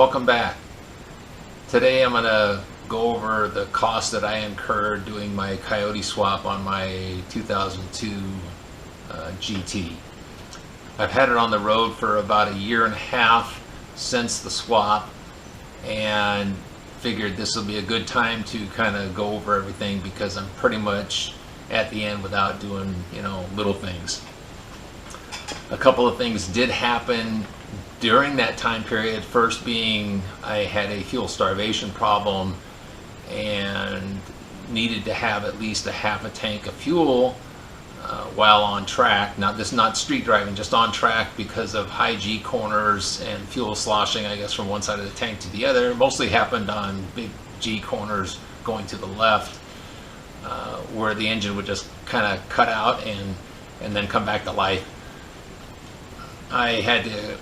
Welcome back. Today I'm going to go over the cost that I incurred doing my Coyote swap on my 2002 GT. I've had it on the road for about a year and a half since the swap, and figured this will be a good time to kind of go over everything because I'm pretty much at the end without doing, little things. A couple of things did happen during that time period. First being I had a fuel starvation problem and needed to have at least a half a tank of fuel while on track. Now, this is not street driving, just on track because of high G corners and fuel sloshing, I guess, from one side of the tank to the other. Mostly happened on big G corners going to the left, where the engine would just kind of cut out and then come back to life. I had to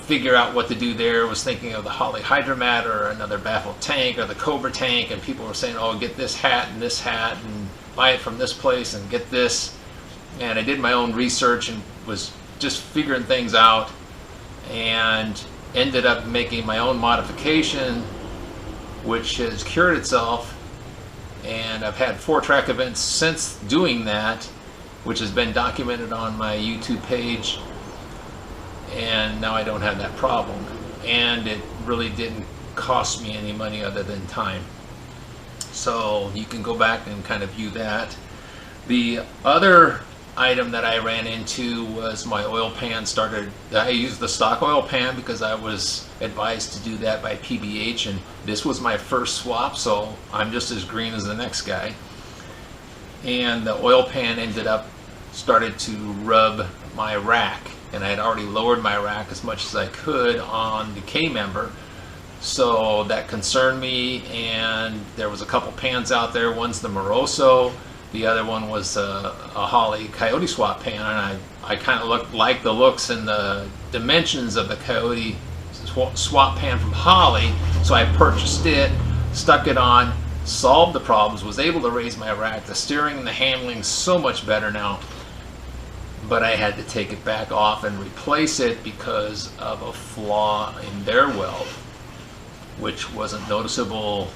figure out what to do there. Was thinking of the Holley Hydromat or another baffled tank or the Cobra tank, and people were saying, oh, get this hat and buy it from this place and get this. And I did my own research and was just figuring things out, and ended up making my own modification, which has cured itself. And I've had 4-track events since doing that, which has been documented on my YouTube page. And now I don't have that problem, and it really didn't cost me any money other than time. So you can go back and kind of view that. The other item that I ran into was my oil pan I used the stock oil pan because I was advised to do that by PBH, and this was my first swap, so I'm just as green as the next guy. And the oil pan started to rub my rack, and I had already lowered my rack as much as I could on the K-member, so that concerned me. And there was a couple pans out there. One's the Moroso, the other one was a Holley Coyote swap pan, and I kind of liked the looks and the dimensions of the Coyote swap pan from Holley, so I purchased it, stuck it on, solved the problems, was able to raise my rack. The steering and the handling so much better now. But I had to take it back off and replace it because of a flaw in their weld, which wasn't noticeable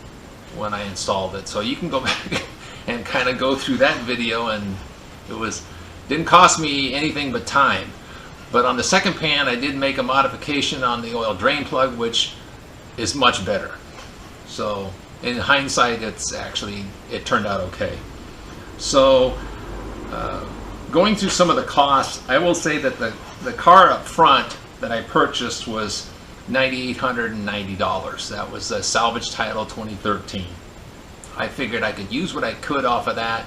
when I installed it. So you can go back and kind of go through that video, and didn't cost me anything but time. But on the second pan, I did make a modification on the oil drain plug, which is much better. So in hindsight, it turned out okay. So going through some of the costs, I will say that the car up front that I purchased was $9,890. That was a salvage title 2013. I figured I could use what I could off of that,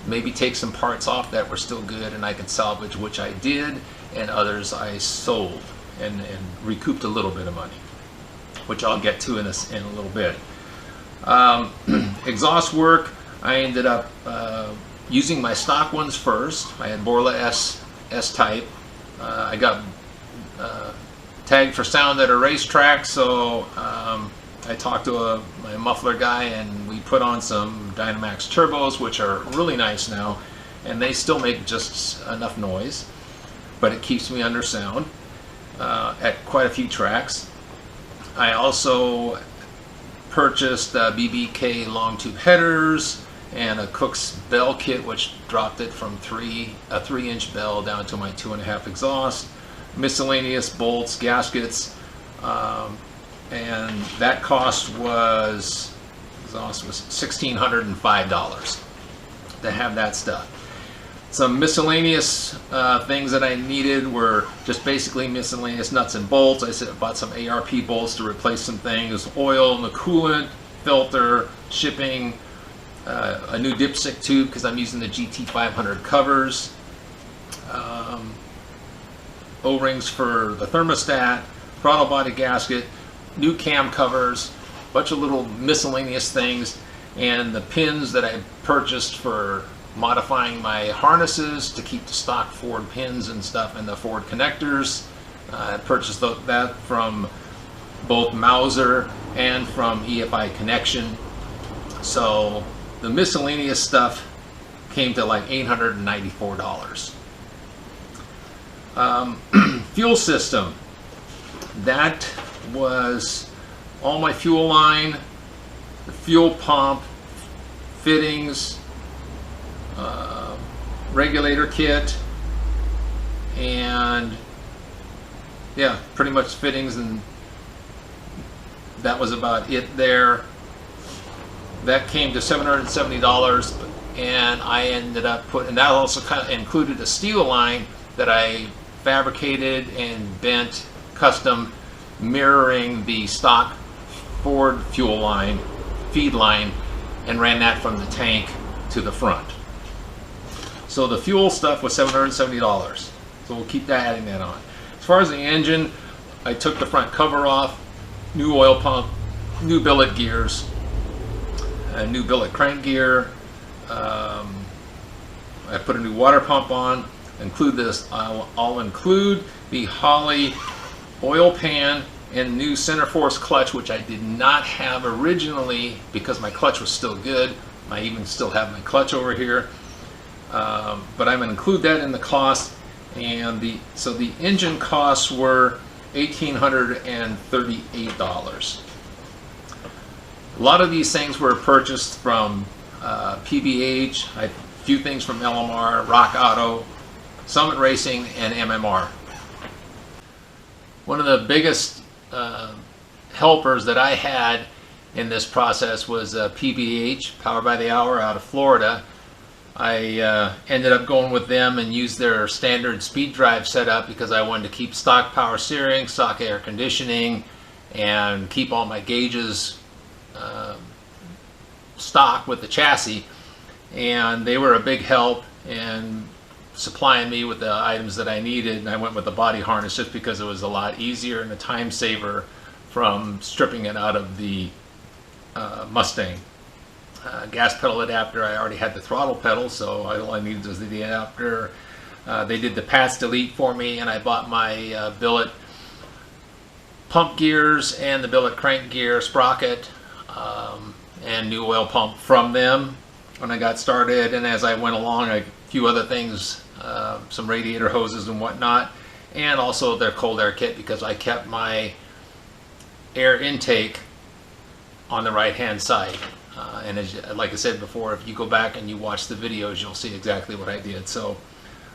maybe take some parts off that were still good and I could salvage, which I did, and others I sold and recouped a little bit of money, which I'll get to in a little bit. Exhaust work, I ended up using my stock ones first. I had Borla S-type. I got tagged for sound at a racetrack, so I talked to my muffler guy, and we put on some Dynamax turbos, which are really nice now, and they still make just enough noise, but it keeps me under sound at quite a few tracks. I also purchased BBK long tube headers and a Cook's bell kit, which dropped it from a 3-inch bell down to my 2.5 exhaust, miscellaneous bolts, gaskets, and that cost was $1,605 to have that stuff. Some miscellaneous things that I needed were just basically miscellaneous nuts and bolts. I bought some ARP bolts to replace some things, oil and the coolant, filter, shipping, a new dipstick tube because I'm using the GT500 covers, O-rings for the thermostat, throttle body gasket, new cam covers, a bunch of little miscellaneous things, and the pins that I purchased for modifying my harnesses to keep the stock Ford pins and stuff and the Ford connectors. I purchased that from both Mauser and from EFI Connection. So the miscellaneous stuff came to like $894. Fuel system, that was all my fuel line, the fuel pump, fittings, regulator kit, and yeah, pretty much fittings, and that was about it there. That came to $770, and I ended up putting, and that also kind of included a steel line that I fabricated and bent custom, mirroring the stock Ford fuel line, feed line, and ran that from the tank to the front. So the fuel stuff was $770. So we'll keep that, adding that on. As far as the engine, I took the front cover off, new oil pump, new billet gears, a new billet crank gear. I put a new water pump on. Include this. I'll include the Holley oil pan and new center force clutch, which I did not have originally because my clutch was still good. I even still have my clutch over here, but I'm going to include that in the cost. And so the engine costs were $1,838. A lot of these things were purchased from PBH, a few things from LMR, Rock Auto, Summit Racing, and MMR. One of the biggest helpers that I had in this process was PBH, Power by the Hour, out of Florida. I ended up going with them and used their standard speed drive setup because I wanted to keep stock power steering, stock air conditioning, and keep all my gauges stock with the chassis. And they were a big help in supplying me with the items that I needed, and I went with the body harness just because it was a lot easier and a time saver from stripping it out of the Mustang. Gas pedal adapter, I already had the throttle pedal, so all I needed was the adapter. They did the pass delete for me, and I bought my billet pump gears and the billet crank gear sprocket and new oil pump from them when I got started. And as I went along, a few other things, some radiator hoses and whatnot, and also their cold air kit, because I kept my air intake on the right hand side. And like I said before, if you go back and you watch the videos, you'll see exactly what I did. So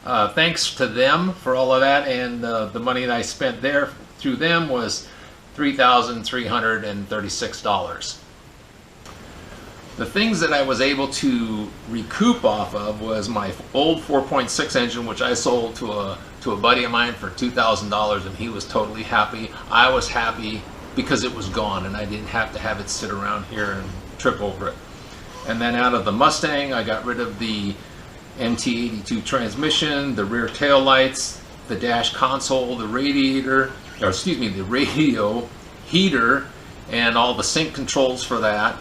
thanks to them for all of that, and the money that I spent there through them was $3,336. The things that I was able to recoup off of was my old 4.6 engine, which I sold to a buddy of mine for $2,000, and he was totally happy. I was happy because it was gone and I didn't have to have it sit around here and trip over it. And then out of the Mustang, I got rid of the MT82 transmission, the rear tail lights, the dash console, the radiator, or excuse me, the radio heater, and all the sync controls for that,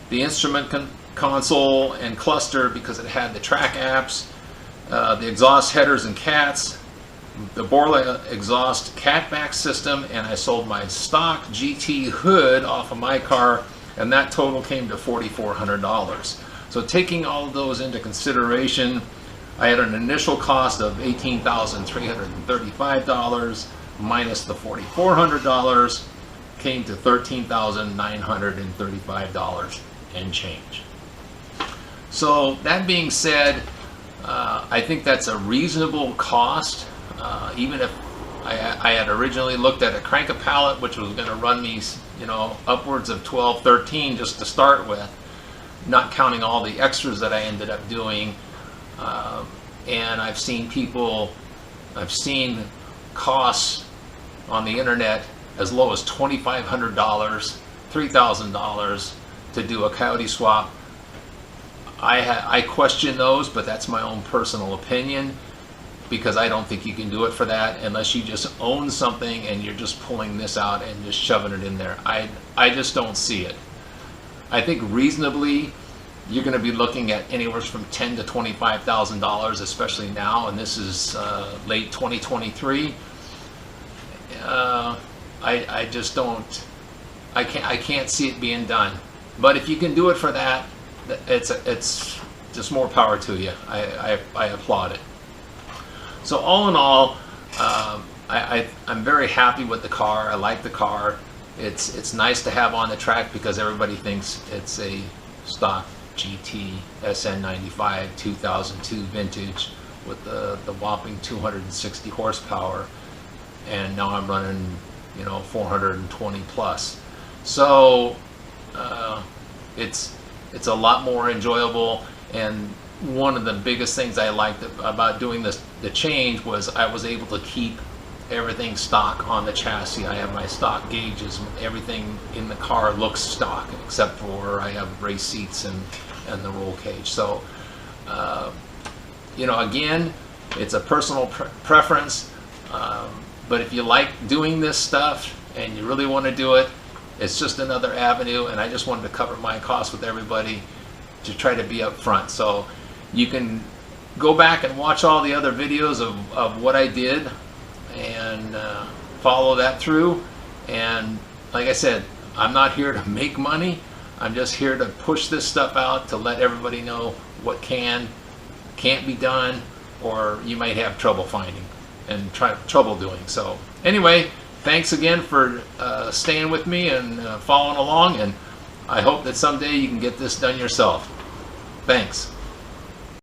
the instrument console and cluster because it had the track apps, the exhaust headers and cats, the Borla exhaust catback system, and I sold my stock GT hood off of my car, and that total came to $4,400. So taking all of those into consideration, I had an initial cost of $18,335 minus the $4,400 came to $13,935 and change. So that being said, I think that's a reasonable cost, even if I had originally looked at a crank-a-pallet, which was going to run me, upwards of $12, $13 just to start with, not counting all the extras that I ended up doing. And I've seen costs on the internet as low as $2,500, $3,000 to do a Coyote swap. I question those, but that's my own personal opinion, because I don't think you can do it for that unless you just own something and you're just pulling this out and just shoving it in there. I just don't see it. I think reasonably you're going to be looking at anywhere from $10,000 to $25,000, especially now, and this is late 2023. I just don't. I can't see it being done. But if you can do it for that, it's just more power to you. I applaud it. So all in all, I'm very happy with the car. I like the car. It's nice to have on the track because everybody thinks it's a stock GT SN95 2002 vintage with the whopping 260 horsepower, and now I'm running 420 plus. So it's a lot more enjoyable. And one of the biggest things I liked about doing the change was I was able to keep everything stock on the chassis. I have my stock gauges. Everything in the car looks stock except for I have race seats and the roll cage. So again, it's a personal preference, but if you like doing this stuff and you really want to do it, it's just another avenue, and I just wanted to cover my costs with everybody to try to be up front. So you can go back and watch all the other videos of what I did and follow that through. And like I said, I'm not here to make money. I'm just here to push this stuff out to let everybody know what can't be done, or you might have trouble finding and trouble doing. So anyway, thanks again for staying with me and following along, and I hope that someday you can get this done yourself. Thanks.